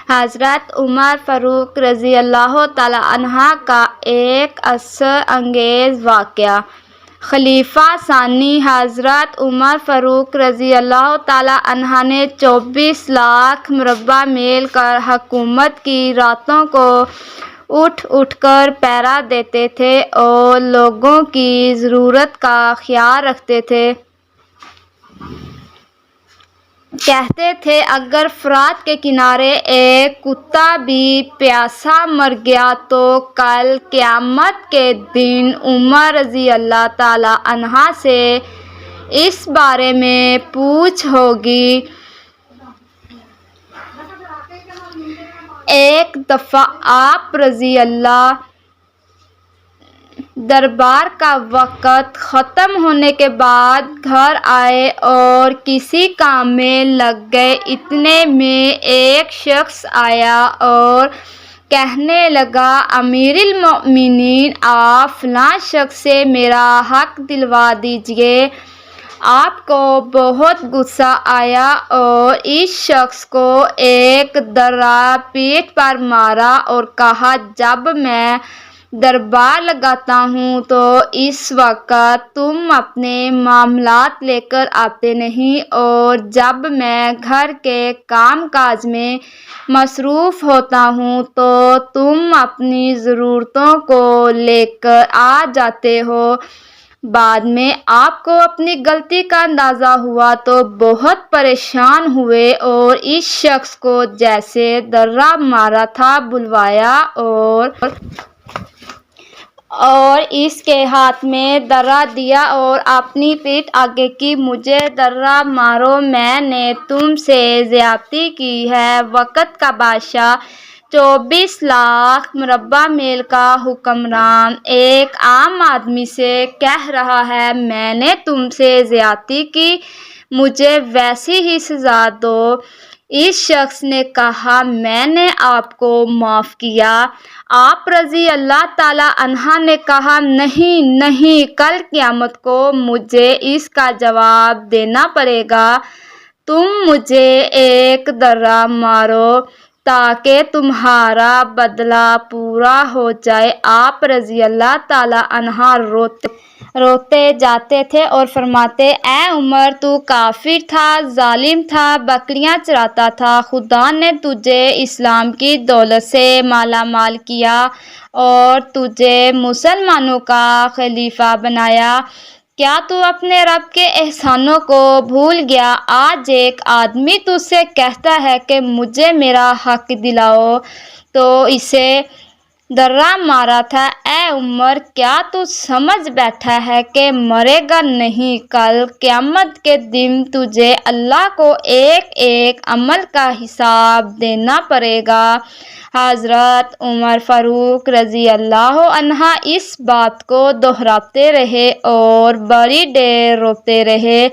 حضرت عمر فاروق رضی اللہ تعالی عنہ کا ایک اثر انگیز واقعہ۔ خلیفہ ثانی حضرت عمر فاروق رضی اللہ تعالی عنہ نے 24 لاکھ مربع میل کا حکومت کی راتوں کو اٹھ اٹھ کر پہرا دیتے تھے اور لوگوں کی ضرورت کا خیال رکھتے تھے۔ کہتے تھے اگر فرات کے کنارے ایک کتا بھی پیاسا مر گیا تو کل قیامت کے دن عمر رضی اللہ تعالی عنہ سے اس بارے میں پوچھ ہوگی۔ ایک دفعہ آپ رضی اللہ دربار کا وقت ختم ہونے کے بعد گھر آئے اور کسی کام میں لگ گئے۔ اتنے میں ایک شخص آیا اور کہنے لگا امیر المومنین آپ فلاں شخص سے میرا حق دلوا دیجئے۔ آپ کو بہت غصہ آیا اور اس شخص کو ایک درہ پیٹھ پر مارا اور کہا جب میں دربار لگاتا ہوں تو اس وقت تم اپنے معاملات لے کر آتے نہیں اور جب میں گھر کے کام کاج میں مصروف ہوتا ہوں تو تم اپنی ضرورتوں کو لے کر آ جاتے ہو۔ بعد میں آپ کو اپنی غلطی کا اندازہ ہوا تو بہت پریشان ہوئے اور اس شخص کو جسے درہ مارا تھا بلوایا اور اس کے ہاتھ میں درہ دیا اور اپنی پیٹھ آگے کی مجھے درہ مارو میں نے تم سے زیادتی کی ہے۔ وقت کا بادشاہ 24 لاکھ مربع میل کا حکمران ایک عام آدمی سے کہہ رہا ہے میں نے تم سے زیادتی کی مجھے ویسی ہی سزا دو۔ اس شخص نے کہا میں نے آپ کو معاف کیا۔ آپ رضی اللہ تعالی عنہ نے کہا نہیں نہیں کل قیامت کو مجھے اس کا جواب دینا پڑے گا۔ تم مجھے ایک درہ مارو تاکہ تمہارا بدلہ پورا ہو جائے۔ آپ رضی اللہ تعالی عنہ روتے جاتے تھے اور فرماتے اے عمر تو کافر تھا ظالم تھا بکریاں چراتا تھا خدا نے تجھے اسلام کی دولت سے مالا مال کیا اور تجھے مسلمانوں کا خلیفہ بنایا۔ کیا تو اپنے رب کے احسانوں کو بھول گیا؟ آج ایک آدمی تجھ سے کہتا ہے کہ مجھے میرا حق دلاؤ تو اسے درہ مارا تھا۔ اے عمر کیا تو سمجھ بیٹھا ہے کہ مرے گا نہیں؟ کل قیامت کے دن تجھے اللہ کو ایک ایک عمل کا حساب دینا پڑے گا۔ حضرت عمر فاروق رضی اللہ عنہ اس بات کو دہراتے رہے اور بڑی دیر روتے رہے۔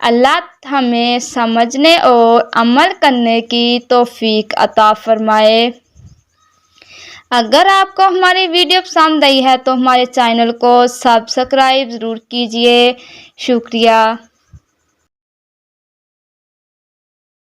اللہ ہمیں سمجھنے اور عمل کرنے کی توفیق عطا فرمائے۔ اگر آپ کو ہماری ویڈیو پسند آئی ہے تو ہمارے چینل کو سبسکرائب ضرور کیجیے۔ شکریہ۔